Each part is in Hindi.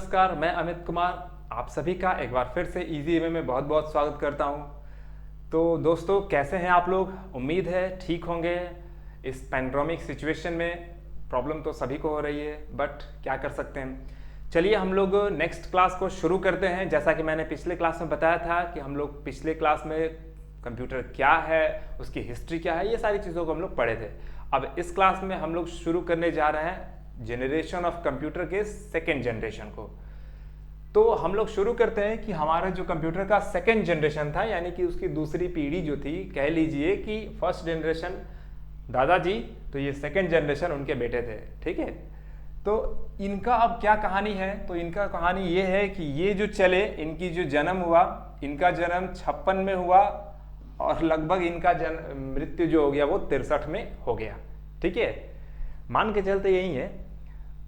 नमस्कार, मैं अमित कुमार आप सभी का एक बार फिर से इजी वे में बहुत बहुत स्वागत करता हूं। तो दोस्तों, कैसे हैं आप लोग? उम्मीद है ठीक होंगे। इस पैंडेमिक सिचुएशन में प्रॉब्लम तो सभी को हो रही है, बट क्या कर सकते हैं। चलिए हम लोग नेक्स्ट क्लास को शुरू करते हैं। जैसा कि मैंने पिछले क्लास में बताया था कि हम लोग पिछले क्लास में कंप्यूटर क्या है, उसकी हिस्ट्री क्या है, ये सारी चीज़ों को हम लोग पढ़े थे। अब इस क्लास में हम लोग शुरू करने जा रहे हैं जनरेशन ऑफ कंप्यूटर के सेकेंड जनरेशन को। तो हम लोग शुरू करते हैं कि हमारा जो कंप्यूटर का सेकेंड जनरेशन था, यानी कि उसकी दूसरी पीढ़ी जो थी, कह लीजिए कि फर्स्ट जनरेशन दादाजी, तो ये सेकेंड जनरेशन उनके बेटे थे। ठीक है, तो इनका अब क्या कहानी है? तो इनका कहानी ये है कि ये जो चले, इनकी जो जन्म हुआ, इनका जन्म 56 में हुआ और लगभग इनका मृत्यु जो हो गया वो 63 में हो गया। ठीक है, मान के चलते यही है।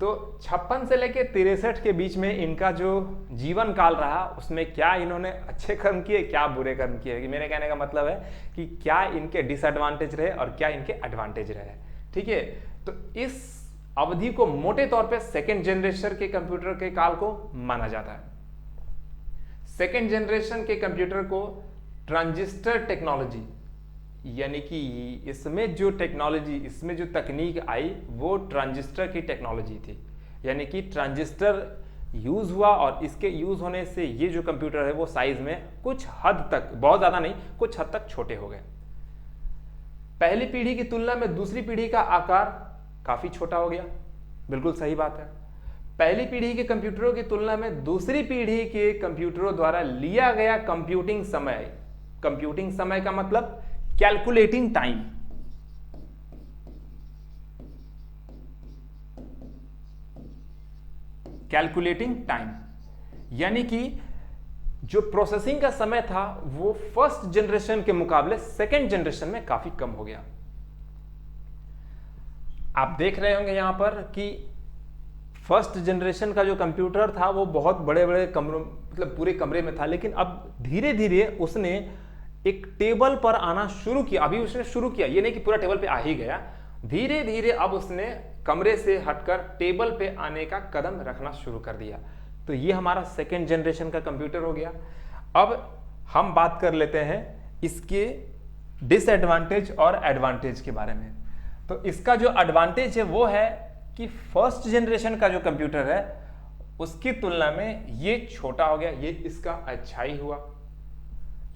तो 56 से लेके 63 के बीच में इनका जो जीवन काल रहा, उसमें क्या इन्होंने अच्छे कर्म किए, क्या बुरे कर्म किए। कि मेरे कहने का मतलब है कि क्या इनके डिसएडवांटेज रहे और क्या इनके एडवांटेज रहे। ठीक है, तो इस अवधि को मोटे तौर पे सेकेंड जनरेशन के कंप्यूटर के काल को माना जाता है। सेकेंड जनरेशन के कंप्यूटर को ट्रांजिस्टर टेक्नोलॉजी, यानी कि इसमें जो टेक्नोलॉजी, इसमें जो तकनीक आई वो ट्रांजिस्टर की टेक्नोलॉजी थी। यानी कि ट्रांजिस्टर यूज हुआ और इसके यूज होने से ये जो कंप्यूटर है वो साइज में कुछ हद तक, बहुत ज्यादा नहीं, कुछ हद तक छोटे हो गए। पहली पीढ़ी की तुलना में दूसरी पीढ़ी का आकार काफी छोटा हो गया। बिल्कुल सही बात है। पहली पीढ़ी के कंप्यूटरों की तुलना में दूसरी पीढ़ी के कंप्यूटरों द्वारा लिया गया कंप्यूटिंग समय का मतलब कैलकुलेटिंग टाइम। कैलकुलेटिंग टाइम यानी कि जो प्रोसेसिंग का समय था वो फर्स्ट जनरेशन के मुकाबले सेकेंड जनरेशन में काफी कम हो गया। आप देख रहे होंगे यहां पर कि फर्स्ट जनरेशन का जो कंप्यूटर था वो बहुत बड़े बड़े कमरों, मतलब पूरे कमरे में था, लेकिन अब धीरे धीरे उसने एक टेबल पर आना शुरू किया। अभी उसने शुरू किया, ये नहीं कि पूरा टेबल पे आ ही गया, धीरे धीरे अब उसने कमरे से हटकर टेबल पे आने का कदम रखना शुरू कर दिया। तो ये हमारा सेकेंड जनरेशन का कंप्यूटर हो गया। अब हम बात कर लेते हैं इसके डिसएडवांटेज और एडवांटेज के बारे में। तो इसका जो एडवांटेज है वो है कि फर्स्ट जनरेशन का जो कंप्यूटर है उसकी तुलना में ये छोटा हो गया। ये इसका अच्छाई हुआ,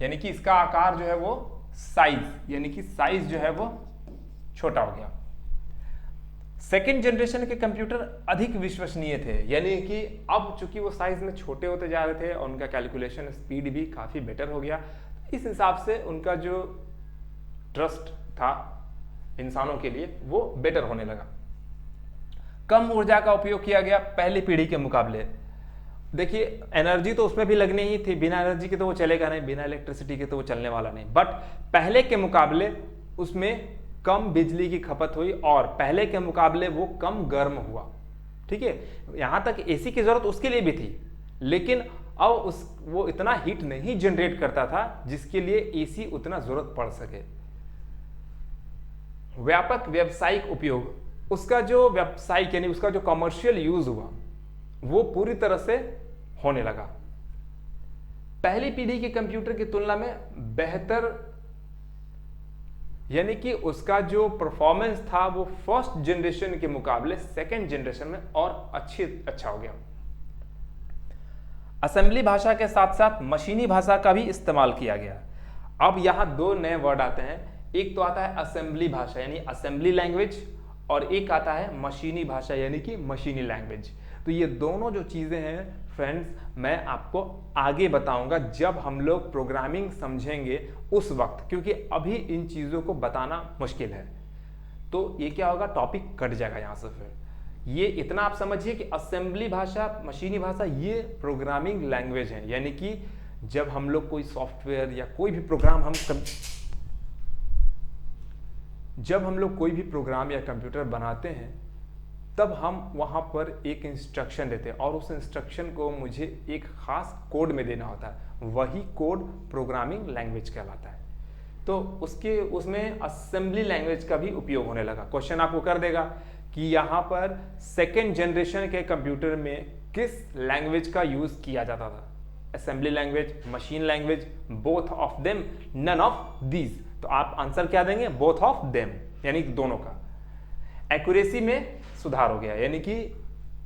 यानी कि इसका आकार जो है वो साइज, यानी कि साइज जो है वो छोटा हो गया। सेकेंड जनरेशन के कंप्यूटर अधिक विश्वसनीय थे, यानी कि अब चूंकि वो साइज में छोटे होते जा रहे थे और उनका कैलकुलेशन स्पीड भी काफी बेटर हो गया, इस हिसाब से उनका जो ट्रस्ट था इंसानों के लिए वो बेटर होने लगा। कम ऊर्जा का उपयोग किया गया पहली पीढ़ी के मुकाबले। देखिए, एनर्जी तो उसमें भी लगनी ही थी, बिना एनर्जी के तो वो चलेगा नहीं, बिना इलेक्ट्रिसिटी के तो वो चलने वाला नहीं। बट पहले के मुकाबले उसमें कम बिजली की खपत हुई और पहले के मुकाबले वो कम गर्म हुआ। ठीक है, यहां तक एसी की जरूरत उसके लिए भी थी, लेकिन अब वो इतना हीट नहीं जनरेट करता था जिसके लिए एसी उतना जरूरत पड़ सके। व्यापक व्यावसायिक उपयोग, उसका जो व्यावसायिक यानी उसका जो कमर्शियल यूज हुआ वो पूरी तरह से होने लगा। पहली पीढ़ी के कंप्यूटर की तुलना में बेहतर, यानी कि उसका जो परफॉर्मेंस था वो फर्स्ट जनरेशन के मुकाबले सेकेंड जनरेशन में और अच्छा हो गया। असेंबली भाषा के साथ साथ मशीनी भाषा का भी इस्तेमाल किया गया। अब यहां दो नए वर्ड आते हैं, एक तो आता है असेंबली भाषा यानी असेंबली लैंग्वेज, और एक आता है मशीनी भाषा यानी कि मशीनी लैंग्वेज। तो ये दोनों जो चीजें हैं फ्रेंड्स, मैं आपको आगे बताऊंगा जब हम लोग प्रोग्रामिंग समझेंगे उस वक्त, क्योंकि अभी इन चीजों को बताना मुश्किल है। तो ये क्या होगा, टॉपिक कट जाएगा यहां से। फिर ये इतना आप समझिए कि असेंबली भाषा, मशीनी भाषा ये प्रोग्रामिंग लैंग्वेज है, यानी कि जब हम लोग कोई सॉफ्टवेयर या कोई भी प्रोग्राम जब हम लोग कोई भी प्रोग्राम या कंप्यूटर बनाते हैं तब हम वहां पर एक इंस्ट्रक्शन देते हैं और उस इंस्ट्रक्शन को मुझे एक खास कोड में देना होता है, वही कोड प्रोग्रामिंग लैंग्वेज कहलाता है। तो उसमें असेंबली लैंग्वेज का भी उपयोग होने लगा। क्वेश्चन आपको कर देगा कि यहाँ पर सेकेंड जनरेशन के कंप्यूटर में किस लैंग्वेज का यूज किया जाता था? Assembly language, machine language, both of them, none of these. तो आप आंसर क्या देंगे? बोथ ऑफ देम, यानी दोनों का। एक्यूरेसी में सुधार हो गया, यानी कि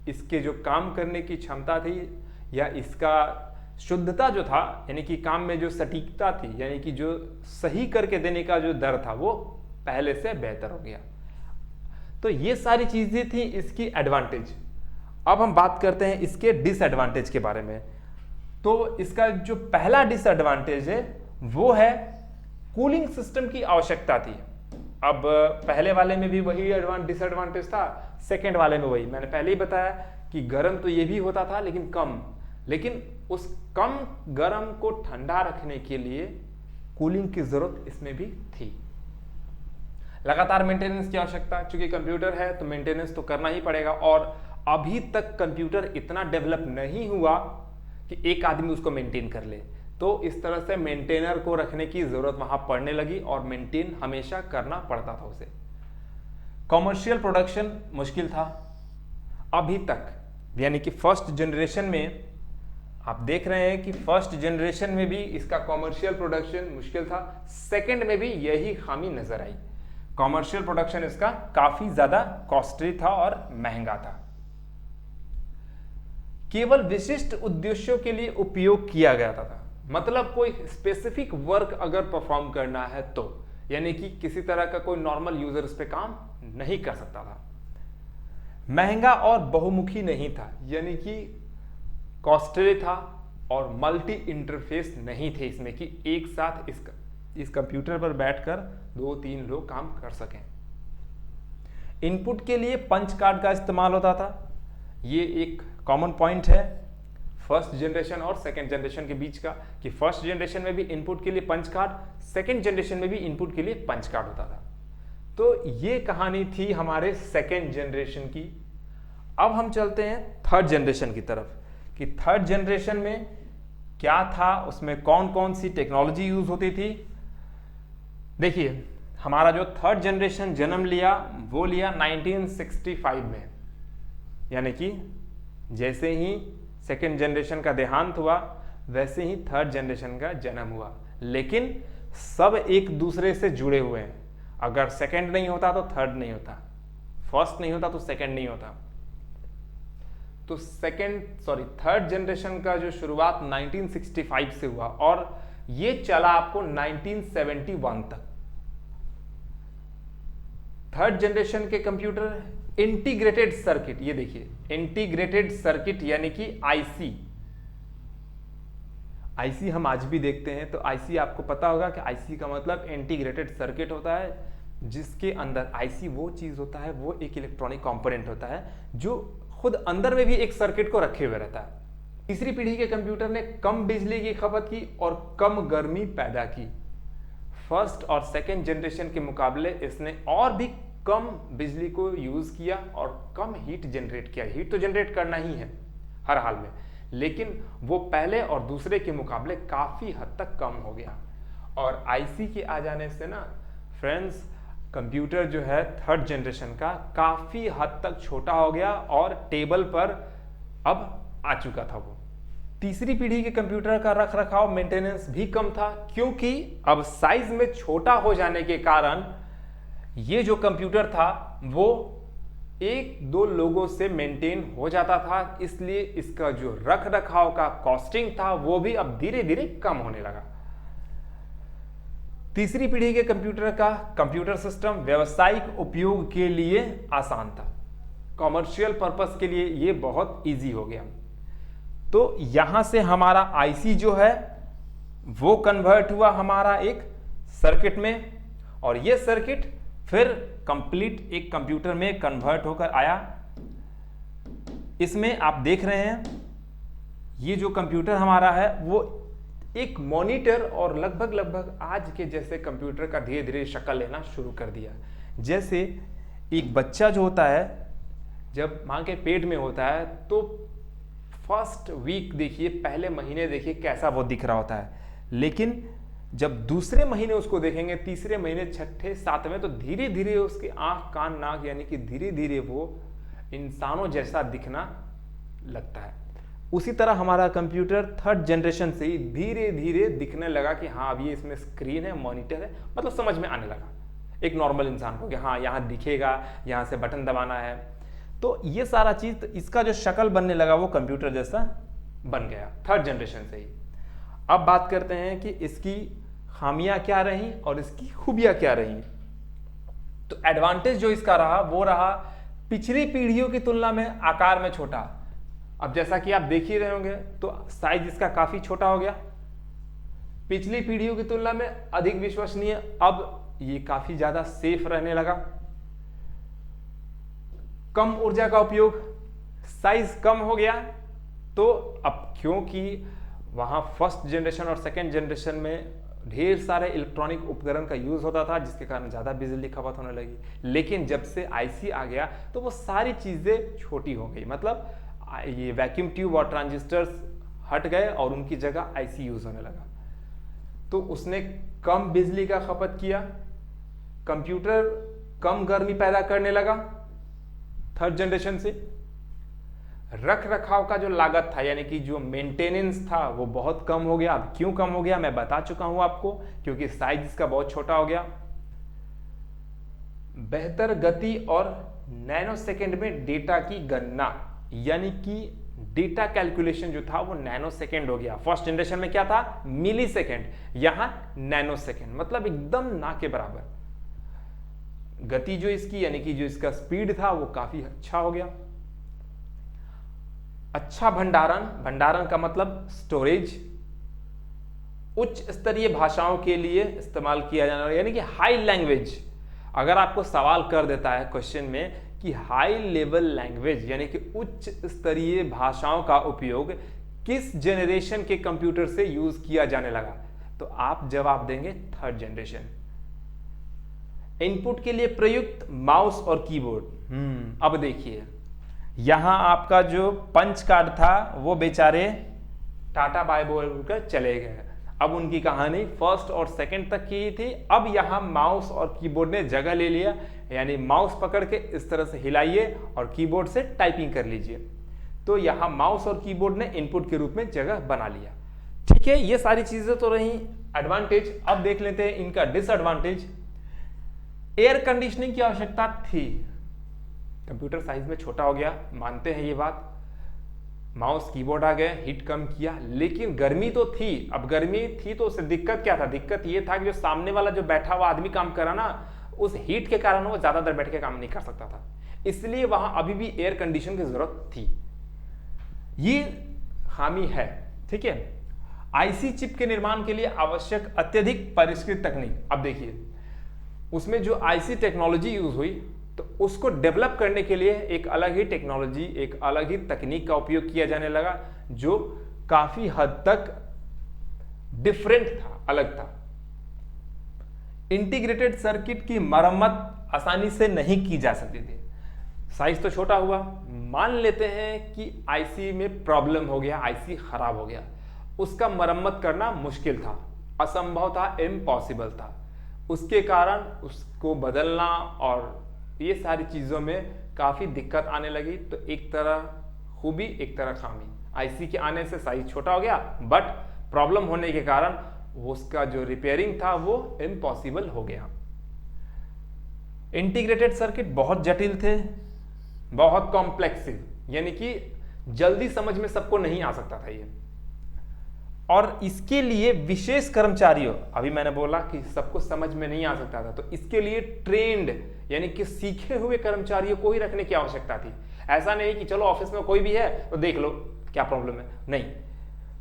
इसके जो काम करने की क्षमता थी या इसका शुद्धता जो था, यानी कि काम में जो सटीकता थी, यानी कि जो सही करके देने का जो दर था, वो पहले से बेहतर हो गया। तो ये सारी चीजें थी इसकी एडवांटेज। अब हम बात करते हैं इसके डिसएडवांटेज के बारे में। तो इसका जो पहला डिसएडवांटेज है वो है कूलिंग सिस्टम की आवश्यकता थी। अब पहले वाले में भी वही डिसएडवांटेज था, सेकेंड वाले में वही। मैंने पहले ही बताया कि गर्म तो ये भी होता था लेकिन कम, लेकिन उस कम गर्म को ठंडा रखने के लिए कूलिंग की जरूरत इसमें भी थी। लगातार मेंटेनेंस की आवश्यकता, चूंकि कंप्यूटर है तो मेंटेनेंस तो करना ही पड़ेगा, और अभी तक कंप्यूटर इतना डेवलप नहीं हुआ कि एक आदमी उसको मेंटेन कर ले। तो इस तरह से मेंटेनर को रखने की जरूरत वहां पड़ने लगी और मेंटेन हमेशा करना पड़ता था उसे। कॉमर्शियल प्रोडक्शन मुश्किल था अभी तक, यानी कि फर्स्ट जनरेशन में आप देख रहे हैं कि फर्स्ट जनरेशन में भी इसका कॉमर्शियल प्रोडक्शन मुश्किल था, सेकंड में भी यही खामी नजर आई। कॉमर्शियल प्रोडक्शन इसका काफी ज्यादा कॉस्टली था और महंगा था। केवल विशिष्ट उद्देश्यों के लिए उपयोग किया गया था, मतलब कोई स्पेसिफिक वर्क अगर परफॉर्म करना है तो, यानी कि किसी तरह का कोई नॉर्मल यूजर इस पे काम नहीं कर सकता था। महंगा और बहुमुखी नहीं था, यानी कि कॉस्टली था, और मल्टी इंटरफेस नहीं थे इसमें कि एक साथ इस कंप्यूटर पर बैठकर 2-3 लोग काम कर सकें। इनपुट के लिए पंच कार्ड का इस्तेमाल होता था। ये एक कॉमन पॉइंट है फर्स्ट जनरेशन और सेकेंड जनरेशन के बीच का, कि फर्स्ट जनरेशन में भी इनपुट के लिए पंच कार्ड, सेकेंड जनरेशन में भी इनपुट के लिए पंच कार्ड होता था। तो ये कहानी थी हमारे सेकेंड जनरेशन की। अब हम चलते हैं थर्ड जनरेशन की तरफ, कि थर्ड जनरेशन में क्या था, उसमें कौन कौन सी टेक्नोलॉजी यूज होती थी। देखिए, हमारा जो थर्ड जनरेशन जन्म लिया वो लिया 1965 में, यानी कि जैसे ही सेकेंड जनरेशन का देहांत हुआ वैसे ही थर्ड जनरेशन का जन्म हुआ, लेकिन सब एक दूसरे से जुड़े हुए हैं। अगर सेकेंड नहीं होता तो थर्ड नहीं होता, फर्स्ट नहीं होता तो सेकेंड नहीं होता। तो थर्ड जनरेशन का जो शुरुआत 1965 से हुआ और ये चला आपको 1971 तक। थर्ड जनरेशन के कंप्यूटर इंटीग्रेटेड सर्किट, ये देखिए इंटीग्रेटेड सर्किट यानी कि आईसी हम आज भी देखते हैं। तो आईसी आपको पता होगा कि आईसी का मतलब इंटीग्रेटेड सर्किट होता है, जिसके अंदर आईसी वो चीज होता है, वो एक इलेक्ट्रॉनिक कंपोनेंट होता है जो खुद अंदर में भी एक सर्किट को रखे हुए रहता है। तीसरी पीढ़ी के कंप्यूटर ने कम बिजली की खपत की और कम गर्मी पैदा की। फर्स्ट और सेकेंड जनरेशन के मुकाबले इसने और भी कम बिजली को यूज किया और कम हीट जनरेट किया। हीट तो जनरेट करना ही है हर हाल में, लेकिन वो पहले और दूसरे के मुकाबले काफी हद तक कम हो गया। और आईसी के आ जाने से ना फ्रेंड्स, कंप्यूटर जो है थर्ड जनरेशन का काफी हद तक छोटा हो गया और टेबल पर अब आ चुका था वो। तीसरी पीढ़ी के कंप्यूटर का रख रखाव मेंटेनेंस भी कम था, क्योंकि अब साइज में छोटा हो जाने के कारण ये जो कंप्यूटर था वो 1-2 लोगों से मेंटेन हो जाता था, इसलिए इसका जो रख रखाव का कॉस्टिंग था वो भी अब धीरे धीरे कम होने लगा। तीसरी पीढ़ी के कंप्यूटर का कंप्यूटर सिस्टम व्यावसायिक उपयोग के लिए आसान था, कॉमर्शियल पर्पस के लिए ये बहुत इजी हो गया। तो यहां से हमारा आईसी जो है वो कन्वर्ट हुआ हमारा एक सर्किट में, और ये सर्किट फिर कंप्लीट एक कंप्यूटर में कन्वर्ट होकर आया। इसमें आप देख रहे हैं ये जो कंप्यूटर हमारा है वो एक मॉनिटर और लगभग आज के जैसे कंप्यूटर का धीरे धीरे शक्ल लेना शुरू कर दिया। जैसे एक बच्चा जो होता है जब मां के पेट में होता है तो फर्स्ट वीक देखिए, पहले महीने देखिए कैसा वो दिख रहा होता है, लेकिन जब दूसरे महीने उसको देखेंगे, तीसरे महीने, छठे, सातवें, तो धीरे धीरे उसके आंख कान नाक यानी कि धीरे धीरे वो इंसानों जैसा दिखना लगता है। उसी तरह हमारा कंप्यूटर थर्ड जनरेशन से ही धीरे धीरे दिखने लगा कि हाँ अब ये इसमें स्क्रीन है, मॉनिटर है, मतलब समझ में आने लगा एक नॉर्मल इंसान को कि हाँ यहाँ दिखेगा, यहाँ से बटन दबाना है। तो ये सारा चीज, इसका जो शक्ल बनने लगा वो कंप्यूटर जैसा बन गया थर्ड जनरेशन से ही। अब बात करते हैं कि इसकी खामियां क्या रही और इसकी खूबियां क्या रही। तो एडवांटेज जो इसका रहा वो रहा पिछली पीढ़ियों की तुलना में आकार में छोटा। अब जैसा कि आप देख ही रहे होंगे तो साइज इसका काफी छोटा हो गया, पिछली पीढ़ियों की तुलना में अधिक विश्वसनीय। अब ये काफी ज्यादा सेफ रहने लगा, कम ऊर्जा का उपयोग, साइज कम हो गया। तो अब क्योंकि वहां फर्स्ट जनरेशन और सेकेंड जनरेशन में ढेर सारे इलेक्ट्रॉनिक उपकरण का यूज होता था जिसके कारण ज्यादा बिजली खपत होने लगी, लेकिन जब से आईसी आ गया तो वो सारी चीजें छोटी हो गई। मतलब ये वैक्यूम ट्यूब और ट्रांजिस्टर्स हट गए और उनकी जगह आईसी यूज होने लगा। तो उसने कम बिजली का खपत किया, कंप्यूटर कम गर्मी पैदा करने लगा थर्ड जनरेशन से। रख रखाव का जो लागत था यानी कि जो मेंटेनेंस था वो बहुत कम हो गया। अब क्यों कम हो गया मैं बता चुका हूं आपको, क्योंकि साइज इसका बहुत छोटा हो गया। बेहतर गति और नैनो सेकेंड में डेटा की गणना यानी कि डेटा कैलकुलेशन जो था वो नैनो सेकेंड हो गया। फर्स्ट जनरेशन में क्या था, मिली सेकेंड, यहां नैनो सेकेंड, मतलब एकदम ना के बराबर। गति जो इसकी यानी कि जो इसका स्पीड था वो काफी अच्छा हो गया। अच्छा भंडारण, भंडारण का मतलब स्टोरेज, उच्च स्तरीय भाषाओं के लिए इस्तेमाल किया जाने वाला यानी कि हाई लैंग्वेज। अगर आपको सवाल कर देता है क्वेश्चन में कि हाई लेवल लैंग्वेज यानी कि उच्च स्तरीय भाषाओं का उपयोग किस जनरेशन के कंप्यूटर से यूज किया जाने लगा, तो आप जवाब देंगे थर्ड जनरेशन। इनपुट के लिए प्रयुक्त माउस और कीबोर्ड। अब देखिए यहां आपका जो पंच कार्ड था वो बेचारे टाटा बाय बोलकर चले गए। अब उनकी कहानी फर्स्ट और सेकंड तक की थी, अब यहां माउस और कीबोर्ड ने जगह ले लिया। यानी माउस पकड़ के इस तरह से हिलाइए और कीबोर्ड से टाइपिंग कर लीजिए। तो यहां माउस और कीबोर्ड ने इनपुट के रूप में जगह बना लिया। ठीक है, ये सारी चीजें तो रही एडवांटेज। अब देख लेते हैं इनका डिसएडवांटेज। एयर कंडीशनिंग की आवश्यकता थी, कंप्यूटर साइज में छोटा हो गया, मानते हैं ये बात। माउस कीबोर्ड आ गए, हीट कम किया, लेकिन गर्मी तो थी। अब गर्मी थी तो उससे दिक्कत क्या था, दिक्कत ये था कि जो सामने वाला जो बैठा हुआ आदमी काम करा ना, उस हीट के कारण वो ज्यादा देर बैठ के काम नहीं कर सकता था, इसलिए वहां अभी भी एयर कंडीशन की जरूरत थी। ये खामी है। ठीक है, आईसी चिप के निर्माण के लिए आवश्यक अत्यधिक परिष्कृत तकनीक। अब देखिए उसमें जो आईसी टेक्नोलॉजी यूज हुई तो उसको डेवलप करने के लिए एक अलग ही टेक्नोलॉजी, एक अलग ही तकनीक का उपयोग किया जाने लगा जो काफी हद तक डिफरेंट था, अलग था। इंटीग्रेटेड सर्किट की मरम्मत आसानी से नहीं की जा सकती थी, साइज तो छोटा हुआ। मान लेते हैं कि आईसी में प्रॉब्लम हो गया, आईसी खराब हो गया, उसका मरम्मत करना मुश्किल था, असंभव था, इम्पॉसिबल था। उसके कारण उसको बदलना और ये सारी चीजों में काफी दिक्कत आने लगी। तो एक तरह खूबी एक तरह खामी, आईसी के आने से साइज छोटा हो गया, बट प्रॉब्लम होने के कारण उसका जो रिपेयरिंग था वो इम्पॉसिबल हो गया। इंटीग्रेटेड सर्किट बहुत जटिल थे, बहुत कॉम्प्लेक्सिव, यानी कि जल्दी समझ में सबको नहीं आ सकता था ये। और इसके लिए विशेष कर्मचारियों, अभी मैंने बोला कि सबको समझ में नहीं आ सकता था, तो इसके लिए ट्रेंड यानी कि सीखे हुए कर्मचारियों को ही रखने की आवश्यकता थी। ऐसा नहीं कि चलो ऑफिस में कोई भी है तो देख लो क्या प्रॉब्लम है, नहीं।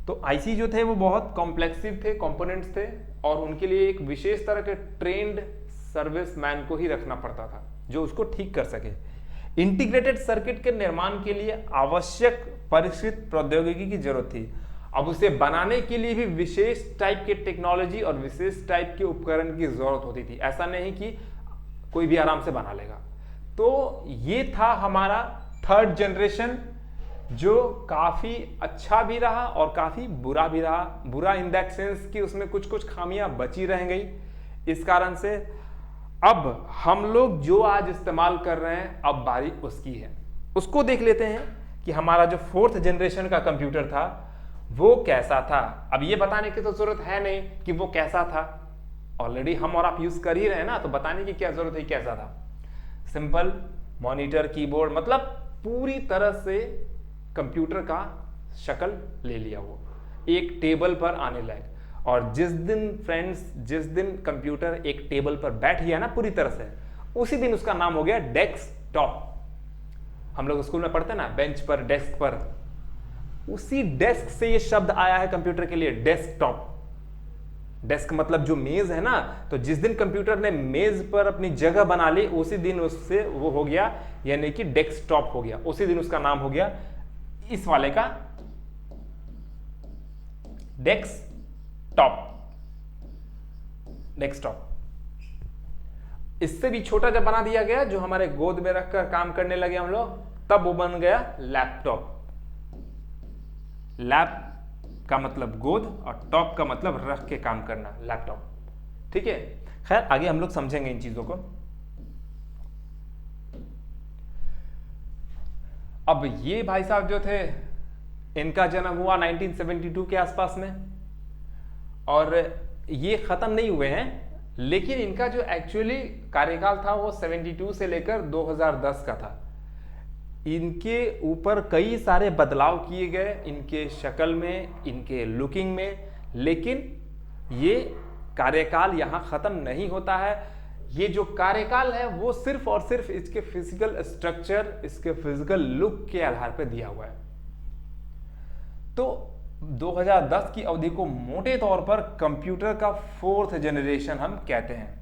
तो आईसी जो थे वो बहुत कॉम्प्लेक्सिव थे, कंपोनेंट्स थे, और उनके लिए एक विशेष तरह के ट्रेंड सर्विस मैन को ही रखना पड़ता था जो उसको ठीक कर सके। इंटीग्रेटेड सर्किट के निर्माण के लिए आवश्यक परिष्कृत प्रौद्योगिकी की जरूरत थी। अब उसे बनाने के लिए भी विशेष टाइप के टेक्नोलॉजी और विशेष टाइप के उपकरण की जरूरत होती थी, ऐसा नहीं कि कोई भी आराम से बना लेगा। तो ये था हमारा थर्ड जनरेशन, जो काफी अच्छा भी रहा और काफी बुरा भी रहा। बुरा इन दैट सेंस कि उसमें कुछ कुछ खामियां बची रह गई। इस कारण से अब हम लोग जो आज इस्तेमाल कर रहे हैं, अब बारी उसकी है। उसको देख लेते हैं कि हमारा जो 4th जनरेशन का कंप्यूटर था वो कैसा था। अब ये बताने की तो जरूरत है नहीं कि वो कैसा था, ऑलरेडी हम और आप यूज कर ही रहे हैं ना, तो बताने की क्या जरूरत है कैसा था। सिंपल मॉनिटर, कीबोर्ड, मतलब पूरी तरह से कंप्यूटर का शक्ल ले लिया, वो एक टेबल पर आने लायक। और जिस दिन फ्रेंड्स, जिस दिन कंप्यूटर एक टेबल पर बैठ गया ना पूरी तरह से, उसी दिन उसका नाम हो गया डेस्कटॉप। हम लोग स्कूल में पढ़ते हैं ना, बेंच पर, डेस्क पर, उसी डेस्क से ये शब्द आया है कंप्यूटर के लिए, डेस्कटॉप। डेस्क मतलब जो मेज है ना, तो जिस दिन कंप्यूटर ने मेज पर अपनी जगह बना ली, उसी दिन उससे वो हो गया, यानी कि डेस्कटॉप हो गया, उसी दिन उसका नाम हो गया इस वाले का डेस्कटॉप। डेस्कटॉप इससे भी छोटा जब बना दिया गया, जो हमारे गोद में रखकर काम करने लगे हम लोग, तब वो बन गया लैपटॉप। लैप का मतलब गोद और टॉप का मतलब रख के काम करना, लैपटॉप। ठीक है, खैर आगे हम लोग समझेंगे इन चीजों को। अब ये भाई साहब जो थे, इनका जन्म हुआ 1972 के आसपास में, और ये खत्म नहीं हुए हैं, लेकिन इनका जो एक्चुअली कार्यकाल था वो 72 से लेकर 2010 का था। इनके ऊपर कई सारे बदलाव किए गए, इनके शक्ल में, इनके लुकिंग में, लेकिन ये कार्यकाल यहां खत्म नहीं होता है। ये जो कार्यकाल है वो सिर्फ और सिर्फ इसके फिजिकल स्ट्रक्चर, इसके फिजिकल लुक के आधार पर दिया हुआ है। तो 2010 की अवधि को मोटे तौर पर कंप्यूटर का 4th जनरेशन हम कहते हैं।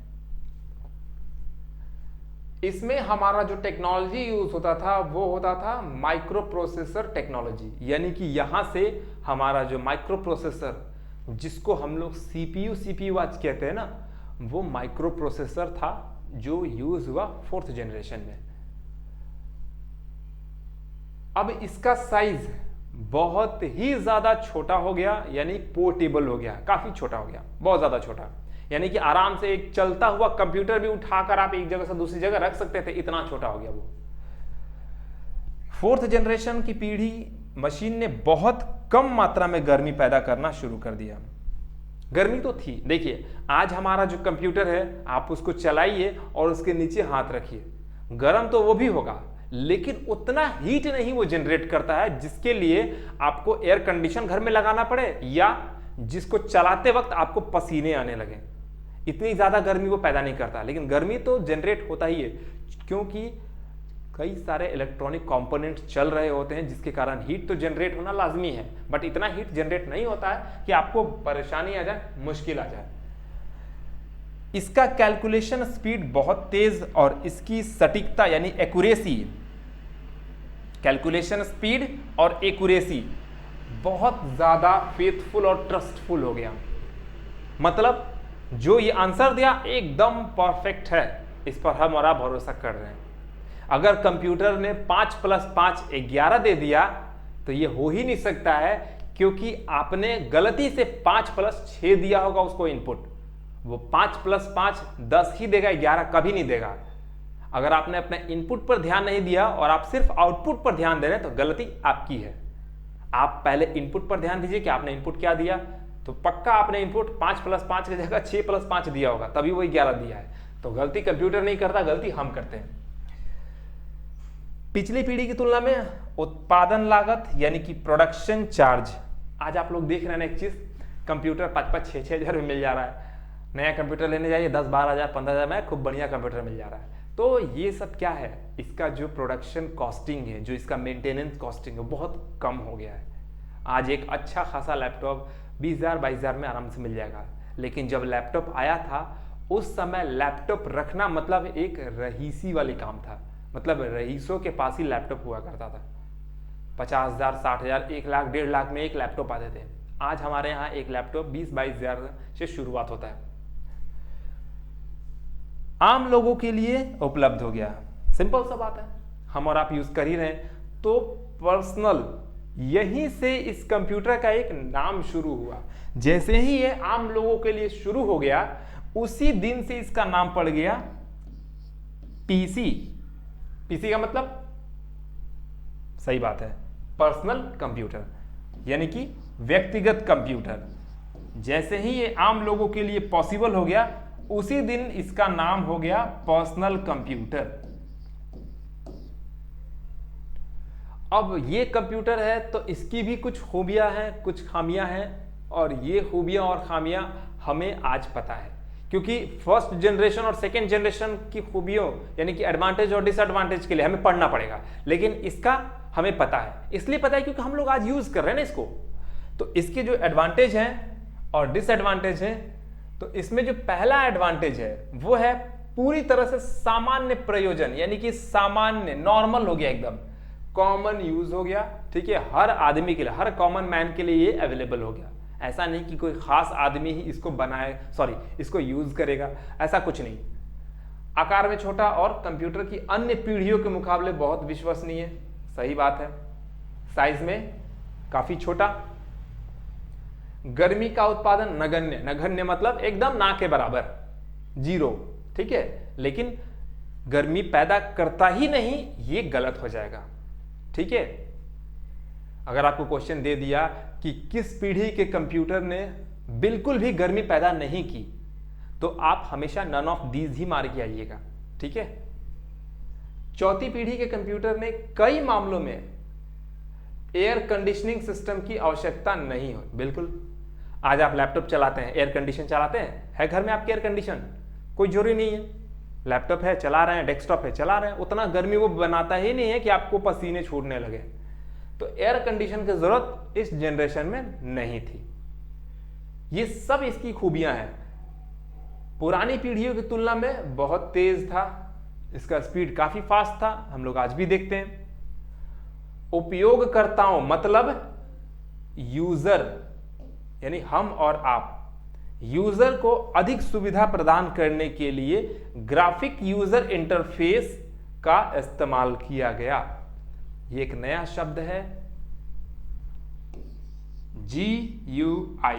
इसमें हमारा जो टेक्नोलॉजी यूज होता था वो होता था माइक्रो प्रोसेसर टेक्नोलॉजी, यानी कि यहां से हमारा जो माइक्रो प्रोसेसर, जिसको हम लोग सीपीयू आज कहते हैं ना, वो माइक्रो प्रोसेसर था जो यूज हुआ 4th जनरेशन में। अब इसका साइज बहुत ही ज्यादा छोटा हो गया, यानी पोर्टेबल हो गया, काफी छोटा हो गया, बहुत ज्यादा छोटा, यानी कि आराम से एक चलता हुआ कंप्यूटर भी उठाकर आप एक जगह से दूसरी जगह रख सकते थे, इतना छोटा हो गया वो। 4th जनरेशन की पीढ़ी मशीन ने बहुत कम मात्रा में गर्मी पैदा करना शुरू कर दिया। गर्मी तो थी, देखिए आज हमारा जो कंप्यूटर है, आप उसको चलाइए और उसके नीचे हाथ रखिए, गर्म तो वो भी होगा, लेकिन उतना हीट नहीं वो जनरेट करता है जिसके लिए आपको एयर कंडीशन घर में लगाना पड़े, या जिसको चलाते वक्त आपको पसीने आने लगे। इतनी ज्यादा गर्मी वो पैदा नहीं करता, लेकिन गर्मी तो जनरेट होता ही है, क्योंकि कई सारे इलेक्ट्रॉनिक कंपोनेंट चल रहे होते हैं, जिसके कारण हीट तो जनरेट होना लाजमी है, बट इतना हीट जनरेट नहीं होता है कि आपको परेशानी आ जाए, मुश्किल आ जाए। इसका कैलकुलेशन स्पीड बहुत तेज, और इसकी सटीकता यानी एक्यूरेसी, कैलकुलेशन स्पीड और एक्यूरेसी बहुत ज्यादा फेथफुल और ट्रस्टफुल हो गया। मतलब जो ये आंसर दिया एकदम परफेक्ट है, इस पर हम और आप भरोसा कर रहे हैं। अगर कंप्यूटर ने 5 + 5 11 दे दिया तो ये हो ही नहीं सकता है, क्योंकि आपने गलती से 5 + 6 दिया होगा उसको इनपुट। वो 5 + 5 10 ही देगा, 11 कभी नहीं देगा। अगर आपने अपने इनपुट पर ध्यान नहीं दिया और आप सिर्फ आउटपुट पर ध्यान दे रहे हैं, तो गलती आपकी है। आप पहले इनपुट पर ध्यान दीजिए कि आपने इनपुट क्या दिया, तो पक्का आपने इनपुट 5 + 5 की जगह 6 + 5 दिया होगा, तभी वो 11 दिया है। तो गलती कंप्यूटर नहीं करता, गलती हम करते हैं। पिछली पीढ़ी की तुलना में उत्पादन लागत यानी कि प्रोडक्शन चार्ज, आज आप लोग देख रहे हैं ना एक चीज, कंप्यूटर 5-5, 6-6 हज़ार में मिल जा रहा है। नया कंप्यूटर लेने जाइए 10-12 हज़ार, 15 हज़ार में खूब बढ़िया कंप्यूटर मिल जा रहा है। तो ये सब क्या है, इसका जो प्रोडक्शन कॉस्टिंग है, जो इसका मेंटेनेंस कॉस्टिंग है, बहुत कम हो गया है। आज एक अच्छा खासा लैपटॉप 20,000 22,000 में आराम से मिल जाएगा, लेकिन जब लैपटॉप आया था उस समय लैपटॉप रखना मतलब एक रईसी वाली काम था। मतलब रईसों के पास ही लैपटॉप हुआ करता था। 50,000 60,000 1 लाख 1.5 लाख में एक लैपटॉप आते थे। आज हमारे यहाँ एक लैपटॉप 20-22 हज़ार से शुरुआत होता है, आम लोगों के लिए उपलब्ध हो गया। सिंपल सा बात है, हम और आप यूज कर ही रहे हैं। तो पर्सनल, यहीं से इस कंप्यूटर का एक नाम शुरू हुआ। जैसे ही ये आम लोगों के लिए शुरू हो गया, उसी दिन से इसका नाम पड़ गया पीसी। पीसी का मतलब, सही बात है, पर्सनल कंप्यूटर, यानी कि व्यक्तिगत कंप्यूटर। जैसे ही ये आम लोगों के लिए पॉसिबल हो गया, उसी दिन इसका नाम हो गया पर्सनल कंप्यूटर। अब ये कंप्यूटर है तो इसकी भी कुछ खूबियां हैं, कुछ खामियां हैं, और ये खूबियां और खामियां हमें आज पता है, क्योंकि फर्स्ट जनरेशन और सेकेंड जनरेशन की खूबियों यानी कि एडवांटेज और डिसएडवांटेज के लिए हमें पढ़ना पड़ेगा, लेकिन इसका हमें पता है। इसलिए पता है क्योंकि हम लोग आज यूज कर रहे हैं ना इसको। तो इसके जो एडवांटेज हैं और डिसएडवांटेज हैं, तो इसमें जो पहला एडवांटेज है वो है पूरी तरह से सामान्य प्रयोजन, यानी कि सामान्य नॉर्मल हो गया, एकदम कॉमन यूज हो गया। ठीक है, हर आदमी के लिए, हर कॉमन मैन के लिए ये अवेलेबल हो गया। ऐसा नहीं कि कोई खास आदमी ही इसको बनाए, इसको यूज करेगा, ऐसा कुछ नहीं। आकार में छोटा और कंप्यूटर की अन्य पीढ़ियों के मुकाबले बहुत विश्वसनीय, सही बात है। साइज में काफी छोटा, गर्मी का उत्पादन नगण्य, नगण्य मतलब एकदम ना के बराबर, 0। ठीक है, लेकिन गर्मी पैदा करता ही नहीं, ये गलत हो जाएगा। ठीक है, अगर आपको क्वेश्चन दे दिया कि किस पीढ़ी के कंप्यूटर ने बिल्कुल भी गर्मी पैदा नहीं की, तो आप हमेशा नन ऑफ दीज ही मार के आइएगा। ठीक है, चौथी पीढ़ी के कंप्यूटर में कई मामलों में एयर कंडीशनिंग सिस्टम की आवश्यकता नहीं हो। बिल्कुल, आज आप लैपटॉप चलाते हैं, एयर कंडीशन चलाते हैं, है घर में आपके एयर कंडीशन? कोई जरूरी नहीं है, लैपटॉप है चला रहे हैं, डेस्कटॉप है चला रहे हैं, उतना गर्मी वो बनाता ही नहीं है कि आपको पसीने छूटने लगे। तो एयर कंडीशन की जरूरत इस जनरेशन में नहीं थी। ये सब इसकी खूबियां हैं। पुरानी पीढ़ियों की तुलना में बहुत तेज था, इसका स्पीड काफी फास्ट था, हम लोग आज भी देखते हैं। उपयोगकर्ताओं मतलब यूजर, यानी हम और आप, यूजर को अधिक सुविधा प्रदान करने के लिए ग्राफिक यूजर इंटरफेस का इस्तेमाल किया गया। ये एक नया शब्द है, GUI,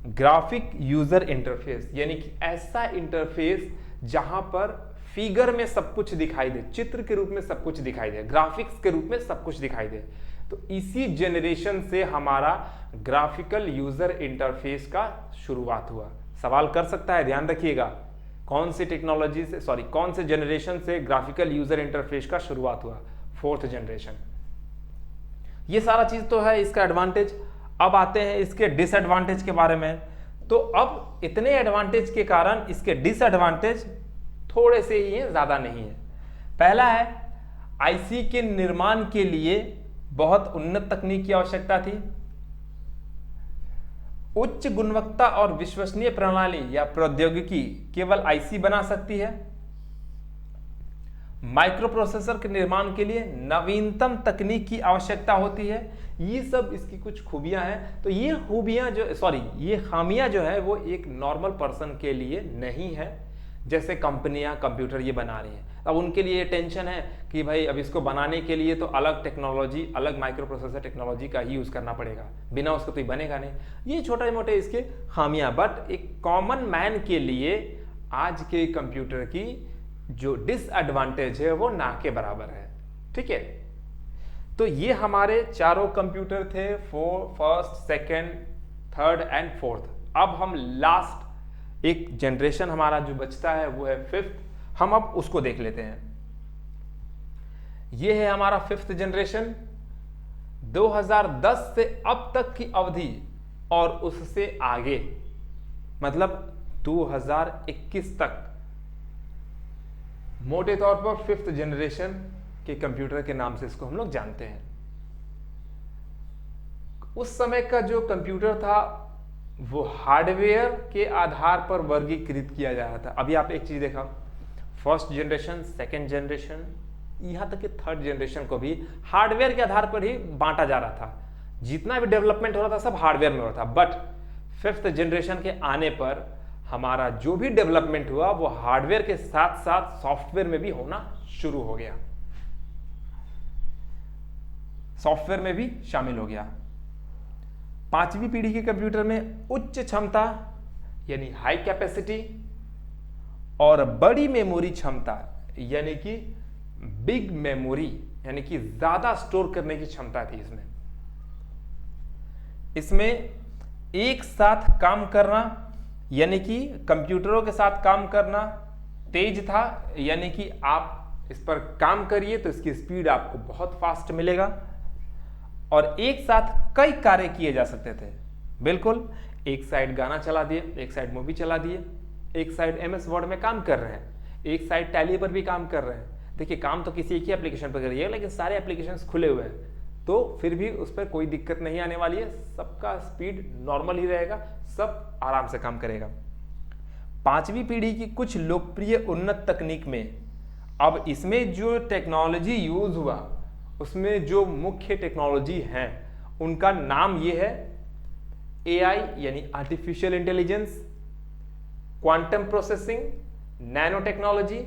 ग्राफिक यूजर इंटरफेस, यानी कि ऐसा इंटरफेस जहां पर फिगर में सब कुछ दिखाई दे, चित्र के रूप में सब कुछ दिखाई दे, ग्राफिक्स के रूप में सब कुछ दिखाई दे। तो इसी जनरेशन से हमारा ग्राफिकल यूजर इंटरफेस का शुरुआत हुआ। सवाल कर सकता है, ध्यान रखिएगा, कौन सी टेक्नोलॉजी से, कौन से जनरेशन से ग्राफिकल यूजर इंटरफेस का शुरुआत हुआ? 4th generation. ये सारा चीज तो है इसका एडवांटेज। अब आते हैं इसके डिसएडवांटेज के बारे में। तो अब इतने एडवांटेज के कारण इसके डिसएडवांटेज थोड़े से ही हैं, ज्यादा नहीं है। पहला है, आईसी के निर्माण के लिए बहुत उन्नत तकनीक की आवश्यकता थी। उच्च गुणवत्ता और विश्वसनीय प्रणाली या प्रौद्योगिकी केवल आईसी बना सकती है। माइक्रो प्रोसेसर के निर्माण के लिए नवीनतम तकनीक की आवश्यकता होती है। ये सब इसकी कुछ खूबियां हैं। तो ये खूबियां ये खामियां जो है वो एक नॉर्मल पर्सन के लिए नहीं है। जैसे कंपनियां कंप्यूटर ये बना रही हैं, अब उनके लिए टेंशन है कि भाई अब इसको बनाने के लिए तो अलग टेक्नोलॉजी, अलग माइक्रो प्रोसेसर टेक्नोलॉजी का ही यूज करना पड़ेगा, बिना उसको तो बनेगा नहीं। ये छोटे मोटे इसके खामियां। बट एक कॉमन मैन के लिए आज के कंप्यूटर की जो डिसएडवांटेज है वो ना के बराबर है। ठीक है, तो ये हमारे चारों कंप्यूटर थे, 1st, 2nd, 3rd and 4th। अब हम लास्ट एक जनरेशन हमारा जो बचता है वो है 5th। हम अब उसको देख लेते हैं। ये है हमारा 5th जनरेशन। 2010 से अब तक की अवधि और उससे आगे, मतलब 2021 तक, मोटे तौर पर 5th जनरेशन के कंप्यूटर के नाम से इसको हम लोग जानते हैं। उस समय का जो कंप्यूटर था वो हार्डवेयर के आधार पर वर्गीकृत किया जा रहा था। अभी आप एक चीज देखा, 1st जनरेशन, 2nd जनरेशन, यहां तक कि 3rd जनरेशन को भी हार्डवेयर के आधार पर ही बांटा जा रहा था। जितना भी डेवलपमेंट हो रहा था सब हार्डवेयर में हो रहा था। बट 5th जनरेशन के आने पर हमारा जो भी डेवलपमेंट हुआ वो हार्डवेयर के साथ साथ सॉफ्टवेयर में भी होना शुरू हो गया, सॉफ्टवेयर में भी शामिल हो गया। 5वीं पीढ़ी के कंप्यूटर में उच्च क्षमता यानी हाई कैपेसिटी और बड़ी मेमोरी क्षमता यानी कि बिग मेमोरी यानी कि ज़्यादा स्टोर करने की क्षमता थी इसमें। इसमें एक साथ काम करना यानी कि कंप्यूटरों के साथ काम करना तेज था, यानी कि आप इस पर काम करिए तो इसकी स्पीड आपको बहुत फास्ट मिलेगा और एक साथ कई कार्य किए जा सकते थे। बिल्कुल, एक साइड गाना चला दिए, एक साइड मूवी चला दिए, एक साइड MS वर्ड में काम कर रहे हैं, एक साइड टैली पर भी काम कर रहे हैं। देखिए, काम तो किसी एक ही एप्लीकेशन पर करिएगा, लेकिन सारे एप्लीकेशंस खुले हुए हैं तो फिर भी उस पर कोई दिक्कत नहीं आने वाली है। सबका स्पीड नॉर्मल ही रहेगा, सब आराम से काम करेगा। पांचवी पीढ़ी की कुछ लोकप्रिय उन्नत तकनीक में, अब इसमें जो टेक्नोलॉजी यूज हुआ उसमें जो मुख्य टेक्नोलॉजी हैं उनका नाम ये है AI यानी artificial intelligence, quantum processing, nano technology,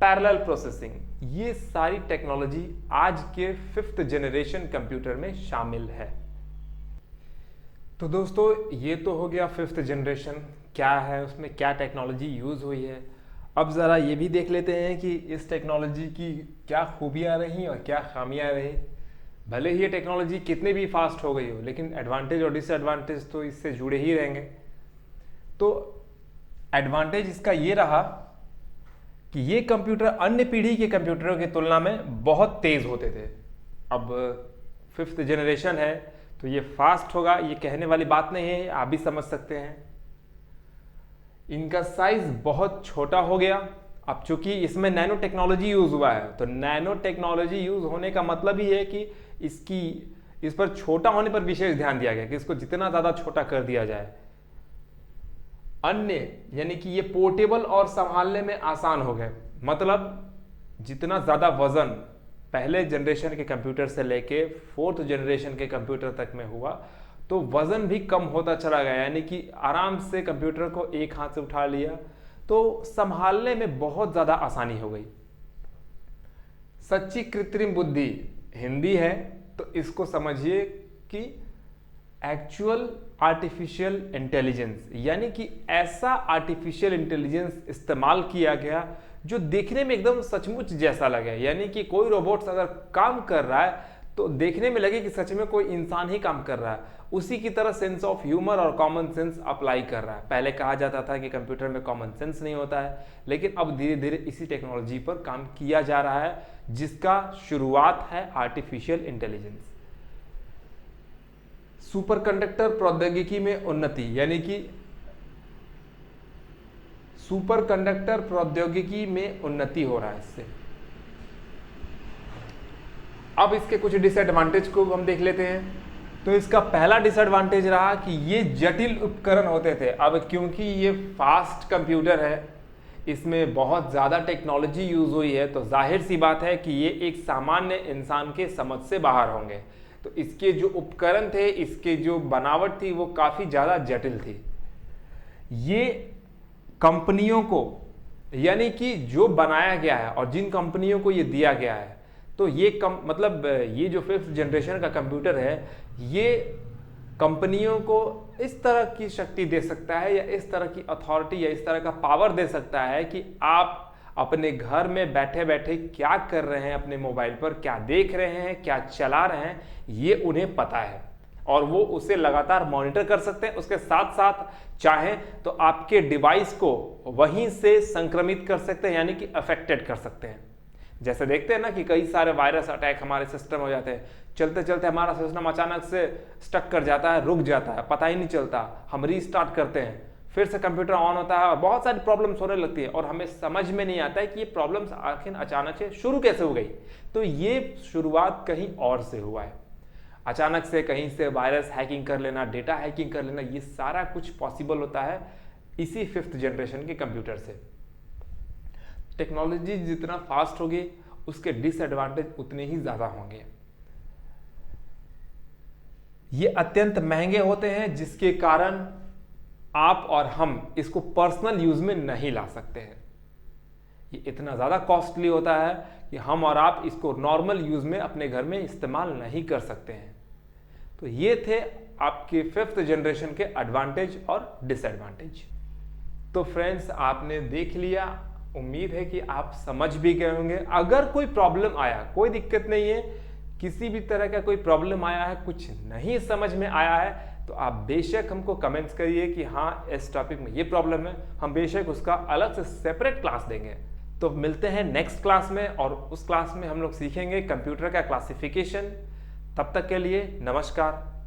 parallel processing. ये सारी टेक्नोलॉजी आज के 5th जनरेशन कंप्यूटर में शामिल है। तो दोस्तों, ये तो हो गया 5th जनरेशन, क्या है उसमें क्या टेक्नोलॉजी यूज हुई है। अब ज़रा ये भी देख लेते हैं कि इस टेक्नोलॉजी की क्या खूबियाँ रही और क्या खामियाँ रही। भले ही ये टेक्नोलॉजी कितनी भी फास्ट हो गई हो, लेकिन एडवांटेज और डिसएडवांटेज तो इससे जुड़े ही रहेंगे। तो एडवांटेज इसका ये रहा कि ये कंप्यूटर अन्य पीढ़ी के कंप्यूटरों की तुलना में बहुत तेज़ होते थे। अब 5th जनरेशन है तो ये फास्ट होगा, ये कहने वाली बात नहीं है, आप भी समझ सकते हैं। इनका साइज बहुत छोटा हो गया। अब चूंकि इसमें नैनो टेक्नोलॉजी यूज हुआ है तो नैनो टेक्नोलॉजी यूज होने का मतलब ही है कि इस पर छोटा होने पर विशेष ध्यान दिया गया कि इसको जितना ज्यादा छोटा कर दिया जाए। अन्य यानी कि ये पोर्टेबल और संभालने में आसान हो गए। मतलब जितना ज्यादा वजन पहले जनरेशन के कंप्यूटर से लेके 4th जनरेशन के कंप्यूटर तक में हुआ तो वजन भी कम होता चला गया, यानी कि आराम से कंप्यूटर को एक हाथ से उठा लिया तो संभालने में बहुत ज्यादा आसानी हो गई। सच्ची कृत्रिम बुद्धि हिंदी है तो इसको समझिए कि एक्चुअल आर्टिफिशियल इंटेलिजेंस, यानी कि ऐसा आर्टिफिशियल इंटेलिजेंस इस्तेमाल किया गया जो देखने में एकदम सचमुच जैसा लगे। यानी कि कोई रोबोट्स अगर काम कर रहा है तो देखने में लगे कि सच में कोई इंसान ही काम कर रहा है। उसी की तरह सेंस ऑफ ह्यूमर और कॉमन सेंस अप्लाई कर रहा है। पहले कहा जाता था कि कंप्यूटर में कॉमन सेंस नहीं होता है, लेकिन अब धीरे धीरे इसी टेक्नोलॉजी पर काम किया जा रहा है जिसका शुरुआत है आर्टिफिशियल इंटेलिजेंस। सुपरकंडक्टर प्रौद्योगिकी में उन्नति, यानी कि सुपरकंडक्टर प्रौद्योगिकी में उन्नति हो रहा है इससे। अब इसके कुछ डिसएडवांटेज को हम देख लेते हैं। तो इसका पहला डिसएडवांटेज रहा कि ये जटिल उपकरण होते थे। अब क्योंकि ये फास्ट कंप्यूटर है, इसमें बहुत ज़्यादा टेक्नोलॉजी यूज हुई है, तो जाहिर सी बात है कि ये एक सामान्य इंसान के समझ से बाहर होंगे। तो इसके जो उपकरण थे, इसके जो बनावट थी वो काफ़ी ज़्यादा जटिल थी। ये कंपनियों को, यानी कि जो बनाया गया है और जिन कंपनियों को ये दिया गया है, तो ये ये जो 5th जनरेशन का कंप्यूटर है ये कंपनियों को इस तरह की शक्ति दे सकता है या इस तरह की अथॉरिटी या इस तरह का पावर दे सकता है कि आप अपने घर में बैठे बैठे क्या कर रहे हैं, अपने मोबाइल पर क्या देख रहे हैं, क्या चला रहे हैं, ये उन्हें पता है और वो उसे लगातार मॉनिटर कर सकते हैं। उसके साथ साथ चाहें तो आपके डिवाइस को वहीं से संक्रमित कर सकते हैं, यानी कि अफेक्टेड कर सकते हैं। जैसे देखते हैं ना कि कई सारे वायरस अटैक हमारे सिस्टम हो जाते हैं, चलते चलते हमारा सिस्टम अचानक से स्टक कर जाता है, रुक जाता है, पता ही नहीं चलता। हम रीस्टार्ट करते हैं, फिर से कंप्यूटर ऑन होता है और बहुत सारी प्रॉब्लम्स होने लगती है और हमें समझ में नहीं आता है कि ये प्रॉब्लम्स आखिर अचानक से शुरू कैसे हो गई। तो ये शुरुआत कहीं और से हुआ है। अचानक से कहीं से वायरस हैकिंग कर लेना, डेटा हैकिंग कर लेना, ये सारा कुछ पॉसिबल होता है इसी 5th जनरेशन के कंप्यूटर से। टेक्नोलॉजी जितना फास्ट होगी उसके डिसएडवांटेज उतने ही ज्यादा होंगे। ये अत्यंत महंगे होते हैं जिसके कारण आप और हम इसको पर्सनल यूज में नहीं ला सकते हैं। ये इतना ज्यादा कॉस्टली होता है कि हम और आप इसको नॉर्मल यूज में अपने घर में इस्तेमाल नहीं कर सकते हैं। तो ये थे आपके 5th जनरेशन के एडवांटेज और डिसएडवांटेज। तो फ्रेंड्स, आपने देख लिया उम्मीद है कि आप समझ भी गए होंगे। अगर कोई प्रॉब्लम आया, कोई दिक्कत नहीं है, किसी भी तरह का कोई प्रॉब्लम आया है, कुछ नहीं समझ में आया है, तो आप बेशक हमको कमेंट्स करिए कि हाँ इस टॉपिक में ये प्रॉब्लम है, हम बेशक उसका अलग से सेपरेट क्लास देंगे। तो मिलते हैं नेक्स्ट क्लास में, और उस क्लास में हम लोग सीखेंगे कंप्यूटर का क्लासिफिकेशन। तब तक के लिए नमस्कार।